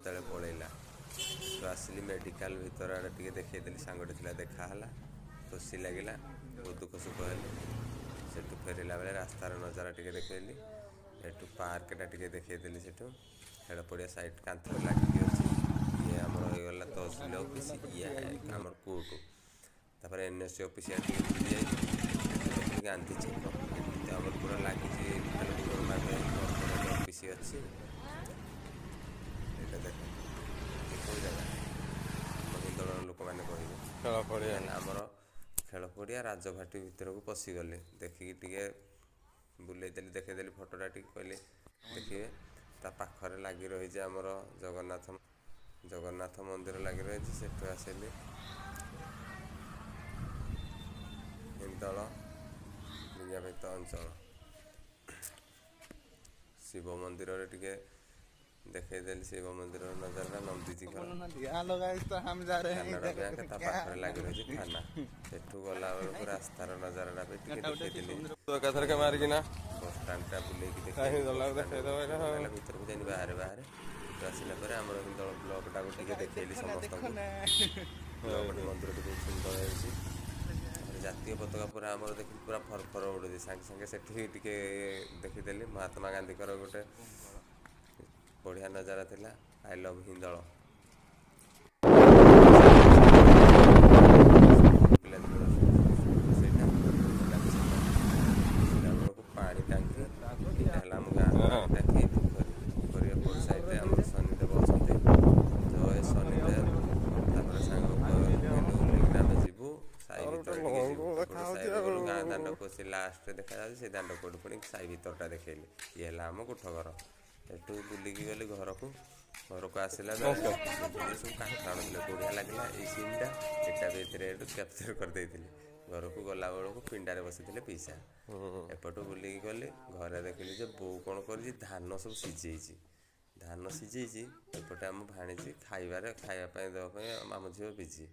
କେତେବେଳେ ପଳେଇଲା। ତ ଆସିଲି ମେଡ଼ିକାଲ ଭିତର ଆଡ଼େ ଟିକେ ଦେଖେଇଦେଲି, ସାଙ୍ଗଟେ ଥିଲା ଦେଖାହେଲା, ଖୁସି ଲାଗିଲା, ବହୁତ ଦୁଃଖ ସୁଖ ହେଲି। ସେଠୁ ଫେରିଲା ବେଳେ ରାସ୍ତାର ନଜାରା ଟିକେ ଦେଖେଇଲି, ଏଠୁ ପାର୍କଟା ଟିକେ ଦେଖେଇଦେଲି। ସେଠୁ ଖେଳ ପଡ଼ିଆ ସାଇଟ୍ କାନ୍ଥରେ ଲାଗିକି ଅଛି। ଇଏ ଆମର ହେଇଗଲା ତହସିଲ ଅଫିସ୍, ଇଏ ଆମର କୋର୍ଟ। ତାପରେ NSC ଅଫିସ୍ ଆଡ଼େ ଟିକେ ବୁଲି ଯାଇଲି, ଏଠି ଦେଖିଲି ଗାନ୍ଧୀ ଛକ। ଏଠି ତ ଆମର ପୁରା ଲାଗିଛି ଖାଲି ଉପର ଭାଗ କର୍ପୋରେଟ୍ ଅଫିସ୍ ଅଛି। ଏଇଟା ଦେଖ, ଏ କେଉଁ ଜାଗା ଆମ ହିନ୍ଦୋଳର ଲୋକମାନେ କହିବେ ଖେଳ ପଡ଼ିଆ ହେଲା ଆମର ଖେଳ ପଡ଼ିଆ। ରାଜଭାଟି ଭିତରକୁ ପଶିଗଲି, ଦେଖିକି ଟିକେ ବୁଲେଇଦେଲି, ଦେଖେଇଦେଲି ଫଟୋଟା ଟିକେ, କହିଲି ଦେଖିବେ। ତା ପାଖରେ ଲାଗି ରହିଛି ଆମର ଜଗନ୍ନାଥ ମନ୍ଦିର ଲାଗି ରହିଛି। ସେଠୁ ଆସିଲି ହିନ୍ଦୋଳ ଲିଙ୍ଗିତ ଅଞ୍ଚଳ ଶିବ ମନ୍ଦିରରେ ଟିକେ ଦେଖେଇଦେଲି। ଶିବ ମନ୍ଦିରର ନଜାରାଟା, ନନ୍ଦୀଜିଙ୍କର କାନାଡ଼ା ବ୍ୟାଙ୍କ ତା ପାଖରେ ଲାଗି ରହିଛି ଥାନା। ସେଠୁ ଗଲାବେଳକୁ ରାସ୍ତାର ନଜାରାଟା ବି ଟିକେ ଦେଖେଇଦେଲି। ଏକାଥରକେ ମାରିକିନା ବସଷ୍ଟାଣ୍ଡଟା ବୁଲେଇକି କାହିଁ ଦେଖେଇଲି। ଗଲା ବସଷ୍ଟାଣ୍ଡରୁ ଦେଖେଇଦେବ ଏଇଟା ଆଉ। ଭିତରକୁ ଯାଇନି, ବାହାରେ ସେଠୁ ଆସିଲା ପରେ ଆମର ହିନ୍ଦୋଳ ବ୍ଲକଟାକୁ ଟିକେ ଦେଖେଇଲି ସମସ୍ତଙ୍କୁ। ବ୍ଲକଟି ମନ୍ଦିରଟି ବହୁତ ସୁନ୍ଦର ହେଇଛି। ତାପରେ ଜାତୀୟ ପତାକା ପୁରା ଆମର ଦେଖିଲି ପୁରା ଫରଫର ଉଡ଼ୁଛି। ସାଙ୍ଗେ ସାଙ୍ଗେ ସେଠି ଟିକେ ଦେଖିଦେଲି ମହାତ୍ମା ଗାନ୍ଧୀଙ୍କର ଗୋଟେ ବଢ଼ିଆ ନଜାରା ଥିଲା, ଆଇ ଲଭ୍ ହିନ୍ଦୋଳ। ପିଲାଦିନର ଫଟୋ ସେଇଟା ହେଲା ଛକ। ଆସିଲା ବେଳକୁ ପାଣି ଟାଙ୍କି, ଏଇଟା ହେଲା ଆମ ଗାଁର ପାଣି ଟାଙ୍କି। ପୋଖରୀ ଏପଟ ସାଇଡ଼୍ରେ ଆମର ଶନିଦେବ ଅଛନ୍ତି, ଜୟ ଶନିଦେବ। ତାପରେ ସାଙ୍ଗ କହିଲୁ ଓହ୍ଲେଇକିନା ଆମେ ଯିବୁ ସାହି ଆମର ଭିତରେ ଗୋଟେ ଟିକେ ଯିବୁ। ଲଙ୍ଗୁ ଏପଟୁ ଦେଖାଯାଉଛି ସାଇଡ଼୍ରୁ ଗଲୁ, ଗାଁ ଆଉ। ଦାଣ୍ଡକୁ ସେ ଲାଷ୍ଟରେ ଦେଖାଯାଉଛି, ସେ ଦାଣ୍ଡ ପଟୁ ପୁଣି ସାହି ଭିତରଟା ଦେଖେଇଲି। ଇଏ ହେଲା ଆମ କୋଠ ଘର। ଏଠୁ ବୁଲିକି ଗଲି ଘରକୁ ଆସିଲା ବେଳେ ଦେଖିଲି ସବୁ କାଠ ଆଣୁଥିଲେ, ବଢ଼ିଆ ଲାଗିଲା ଏଇ ସିନ୍ଟା। ଏଇଟା ବି ଏଥିରେ ଏଠୁ କ୍ୟାପଚର୍ କରିଦେଇଥିଲି। ଘରକୁ ଗଲାବେଳକୁ ପିଣ୍ଡାରେ ବସିଥିଲେ ପିଇସା। ଏପଟୁ ବୁଲିକି ଗଲି, ଘରେ ଦେଖିଲି ଯେ ବୋଉ କ'ଣ କରିଛି, ଧାନ ସବୁ ସିଝେଇଛି। ଏପଟେ ଆମ ଭାଣିଜୀ ଖାଇବା ପାଇଁ ଦେବା ପାଇଁ ଆମ ଝିଅ ବିଜି।